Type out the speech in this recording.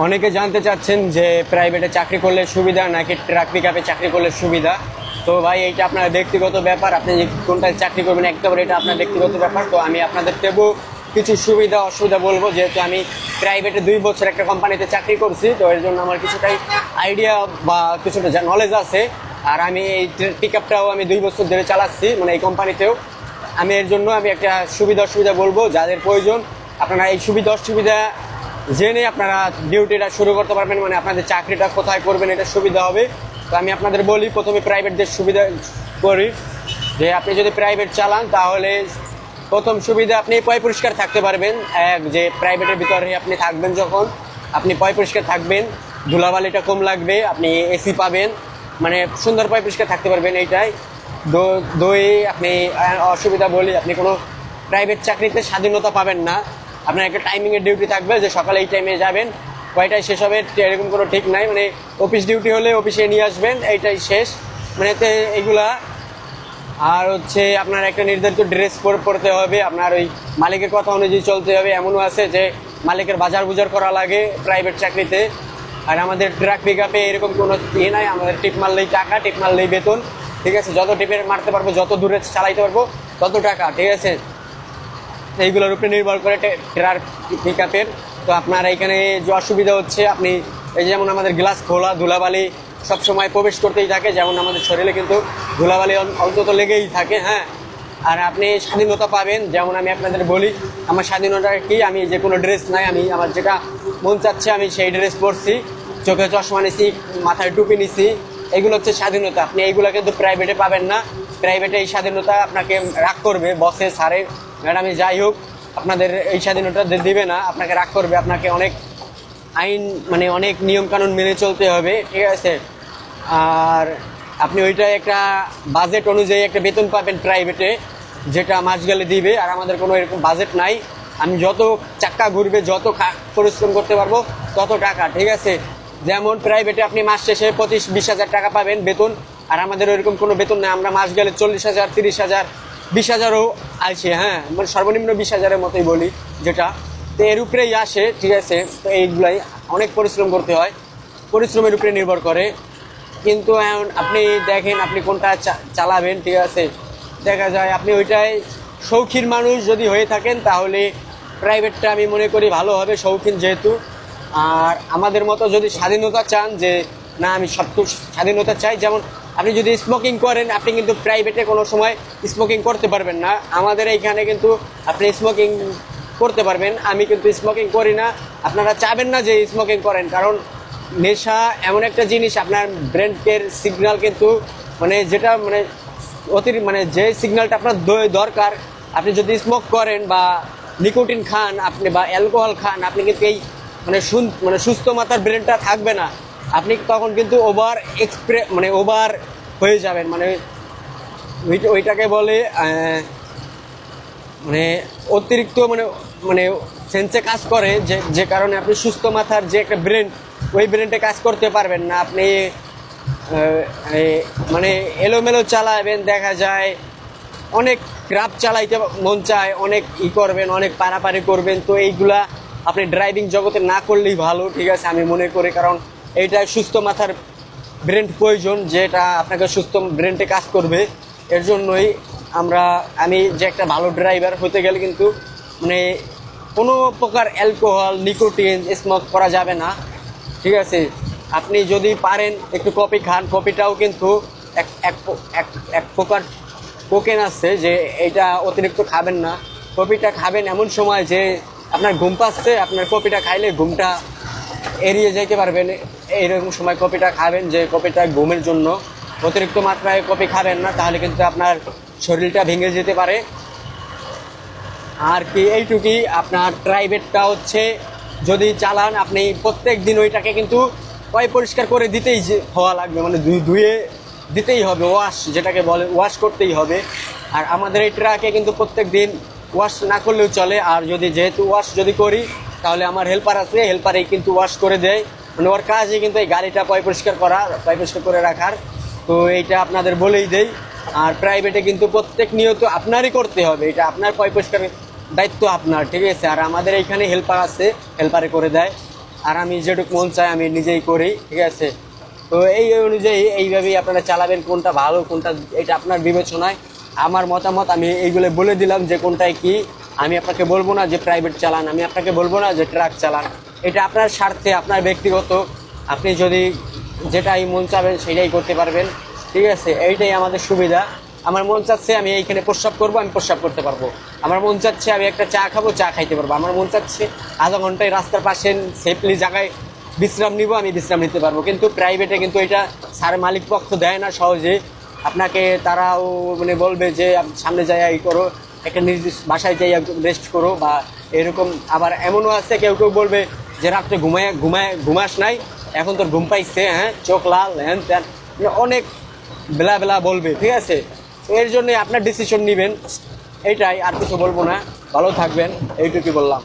অনেকে জানতে চাচ্ছেন যে প্রাইভেটে চাকরি করলে সুবিধা নাকি ট্রাক পিকআপে চাকরি করলে সুবিধা। তো ভাই এইটা আপনার ব্যক্তিগত ব্যাপার, আপনি কোনটায় চাকরি করবেন একেবারে এটা আপনার ব্যক্তিগত ব্যাপার। তো আমি আপনাদের দেবো কিছু সুবিধা অসুবিধা বলবো, যেহেতু আমি প্রাইভেটে 2 বছর একটা কোম্পানিতে চাকরি করছি, তো এর জন্য আমার কিছুটাই আইডিয়া বা কিছুটা নলেজ আছে। আর আমি এই পিকআপটাও আমি 2 বছর ধরে চালাচ্ছি, মানে এই কোম্পানিতেও। আমি এর জন্য আমি একটা সুবিধা অসুবিধা বলবো, যাদের প্রয়োজন আপনারা এই সুবিধা অসুবিধা জেনে আপনারা ডিউটিটা শুরু করতে পারবেন, মানে আপনাদের চাকরিটা কোথায় করবেন এটা সুবিধা হবে। তো আমি আপনাদের বলি, প্রথমে প্রাইভেটদের সুবিধা করি যে আপনি যদি প্রাইভেট চালান তাহলে প্রথম সুবিধা আপনি পয় পরিষ্কার থাকতে পারবেন। যে প্রাইভেটের ভিতরে আপনি থাকবেন, যখন আপনি পয় পরিষ্কার থাকবেন, ধুলাবালিটা কম লাগবে, আপনি এসি পাবেন, মানে সুন্দর পয় পরিষ্কার থাকতে পারবেন। এইটাই দই আপনি অসুবিধা বলি, আপনি কোনো প্রাইভেট চাকরিতে স্বাধীনতা পাবেন না। আপনার একটা টাইমিংয়ের ডিউটি থাকবে যে সকালে এই টাইমে যাবেন, কয়টায় শেষ হবে এরকম কোনো ঠিক নাই, মানে অফিস ডিউটি হলে অফিসে নিয়ে আসবেন, এইটাই শেষ, মানে এইগুলা। আর হচ্ছে আপনার একটা নির্ধারিত ড্রেস পরতে হবে, আপনার ওই মালিকের কথা অনুযায়ী চলতে হবে। এমনও আছে যে মালিকের বাজার বুজার করা লাগে প্রাইভেট চাকরিতে। আর আমাদের ট্রাক পিকআপে এরকম কোনো ইয়ে নাই, আমাদের টিপ মারলেই টাকা, টিপ মারলেই বেতন, ঠিক আছে। যত টিপের মারতে পারবো, যত দূরে চালাইতে পারবো তত টাকা, ঠিক আছে। এইগুলোর উপরে নির্ভর করে ট্রাক পিকআপের। তো আপনার এখানে যে অসুবিধা হচ্ছে, আপনি এই যেমন আমাদের গ্লাস খোলা, ধুলাবালি সবসময় প্রবেশ করতেই থাকে, যেমন আমাদের শরীরে কিন্তু ধুলাবালি অন্তত লেগেই থাকে, হ্যাঁ। আর আপনি স্বাধীনতা পাবেন, যেমন আমি আপনাদের বলি আমার স্বাধীনতা কি, আমি যে কোনো ড্রেস নাই, আমি আমার যেটা মন চাচ্ছে আমি সেই ড্রেস পরছি, চোখে চশমা নিছি, মাথায় টুপি নিছি, এগুলো হচ্ছে স্বাধীনতা। আপনি এইগুলো কিন্তু প্রাইভেটে পাবেন না। প্রাইভেটে এই স্বাধীনতা আপনাকে রাগ করবে, বসে স্যারে ম্যাডামে যাই হোক, আপনাদের এই স্বাধীনতা দিবে না, আপনাকে রাগ করবে, আপনাকে অনেক আইন মানে অনেক নিয়মকানুন মেনে চলতে হবে, ঠিক আছে। আর আপনি ওইটা একটা বাজেট অনুযায়ী একটা বেতন পাবেন প্রাইভেটে, যেটা মাস গেলে দিবে। আর আমাদের কোনো এরকম বাজেট নাই, আমি যত চাক্কা ঘুরবে, যত পরিশ্রম করতে পারবো তত টাকা, ঠিক আছে। যেমন প্রাইভেটে আপনি মাস শেষে 25-20 হাজার টাকা পাবেন বেতন, আর আমাদের ওইরকম কোনো বেতন নেই। আমরা মাস গেলে 40,000, 30,000, 20,000ও আসে, হ্যাঁ, মানে সর্বনিম্ন 20,000-এর মতোই বলি যেটা। তো এর উপরেই আসে, ঠিক আছে। তো এইগুলাই অনেক পরিশ্রম করতে হয়, পরিশ্রমের উপরে নির্ভর করে। কিন্তু এখন আপনি দেখেন আপনি কোনটা চালাবেন, ঠিক আছে। দেখা যায় আপনি ওইটাই শৌখিন মানুষ যদি হয়ে থাকেন তাহলে প্রাইভেটটা আমি মনে করি ভালো হবে, শৌখিন যেহেতু। আর আমাদের মতো যদি স্বাধীনতা চান, যে না আমি সবটুকু স্বাধীনতা চাই, যেমন আপনি যদি স্মোকিং করেন, আপনি কিন্তু প্রাইভেটে কোনো সময় স্মোকিং করতে পারবেন না। আমাদের এইখানে কিন্তু আপনি স্মোকিং করতে পারবেন, আমি কিন্তু স্মোকিং করি না। আপনারা চাবেন না যে স্মোকিং করেন, কারণ নেশা এমন একটা জিনিস, আপনার ব্রেনের সিগন্যাল কিন্তু মানে যেটা মানে মানে যে সিগন্যালটা আপনার দরকার, আপনি যদি স্মোক করেন বা নিকোটিন খান আপনি বা অ্যালকোহল খান, আপনি কিন্তু এই মানে সুস্থ মাথার ব্রেনটা থাকবে না, আপনি তখন কিন্তু ওভার হয়ে যাবেন, মানে ওইটাকে বলে মানে অতিরিক্ত মানে সেন্সে কাজ করে, যে কারণে আপনি সুস্থ মাথার যে একটা ব্রেন, ওই ব্রেনটা কাজ করতে পারবেন না। আপনি মানে এলোমেলো চালাবেন, দেখা যায় অনেক ক্রাফ চালাইতে মন চায়, অনেক করবেন, অনেক পারাপারি করবেন। তো এইগুলা আপনি ড্রাইভিং জগতে না করলেই ভালো, ঠিক আছে, আমি মনে করি। কারণ এইটাই সুস্থ মাথার ব্রেন প্রয়োজন, যেটা আপনাকে সুস্থ ব্রেনটে কাজ করবে। এর জন্যই আমি যে একটা ভালো ড্রাইভার হতে গেলে কিন্তু মানে কোনো প্রকার অ্যালকোহল, নিকোটিন স্মোক করা যাবে না, ঠিক আছে। আপনি যদি পারেন একটু কফি খান, কফিটাও কিন্তু এক প্রকার কোকেন আছে, যে এইটা অতিরিক্ত খাবেন না। কফিটা খাবেন এমন সময় যে আপনার ঘুম পাচ্ছে, আপনার কফিটা খাইলে ঘুমটা এড়িয়ে যেতে পারবেন, এইরকম সময় কফিটা খাবেন, যে কফিটা ঘুমের জন্য। অতিরিক্ত মাত্রায় কফি খাবেন না, তাহলে কিন্তু আপনার শরীরটা ভেঙে যেতে পারে। আর কি এইটুকুই। আপনার প্রাইভেটটা হচ্ছে যদি চালান, আপনি প্রত্যেক দিন ওইটাকে কিন্তু পরিষ্কার করে দিতেই হওয়া লাগবে, মানে ধুয়ে দিতেই হবে, ওয়াশ যেটাকে বলে, ওয়াশ করতেই হবে। আর আমাদের এই ট্রাকে কিন্তু প্রত্যেক দিন ওয়াশ না করলেও চলে। আর যেহেতু ওয়াশ যদি করি, তাহলে আমার হেল্পার আছে, হেল্পারেই কিন্তু ওয়াশ করে দেয়, মানে ওর কাজই কিন্তু এই গাড়িটা পরিষ্কার করে রাখার। তো এইটা আপনাদের বলেই দেই। আর প্রাইভেটে কিন্তু প্রত্যেক নিয়ত আপনারই করতে হবে, এটা আপনার পরিষ্কারের দায়িত্ব আপনার, ঠিক আছে। আর আমাদের এইখানে হেল্পার আছে, হেল্পারে করে দেয়। আর আমি যেটুকু মন চাই আমি নিজেই করি, ঠিক আছে। তো এই অনুযায়ী এইভাবেই আপনারা চালাবেন, কোনটা ভালো কোনটা এটা আপনার বিবেচনায়। আমার মতামত আমি এইগুলো বলে দিলাম যে কোনটায় কি। আমি আপনাকে বলবো না যে প্রাইভেট চালান, আমি আপনাকে বলবো না যে ট্রাক চালান। এটা আপনার স্বার্থে, আপনার ব্যক্তিগত, আপনি যদি যেটাই মন চাবেন সেটাই করতে পারবেন, ঠিক আছে। এইটাই আমাদের সুবিধা। আমার মন চাচ্ছে আমি এইখানে প্রস্রাব করবো, আমি প্রস্রাব করতে পারবো। আমার মন চাচ্ছে আমি একটা চা খাবো, চা খাইতে পারবো। আমার মন চাচ্ছে আধা ঘন্টায় রাস্তার পাশে সেফলি জায়গায় বিশ্রাম নিব, আমি বিশ্রাম নিতে পারবো। কিন্তু প্রাইভেটে কিন্তু এটা স্যার মালিক পক্ষ দেয় না সহজে। আপনাকে তারাও মানে বলবে যে সামনে যাই এই করো, একটা নির্দিষ্ট বাসায় যাই রেস্ট করো বা এরকম। আবার এমনও আছে কেউ কেউ বলবে যে রাত্রে ঘুমাস নাই, এখন তোর ঘুম পাইছে, হ্যাঁ চোখ লাল হ্যান ত্যান, অনেক বেলা বেলা বলবে, ঠিক আছে। তো এর জন্য আপনার ডিসিশন নেবেন, এইটাই, আর কিছু বলবো না। ভালো থাকবেন, এইটুকুই বললাম।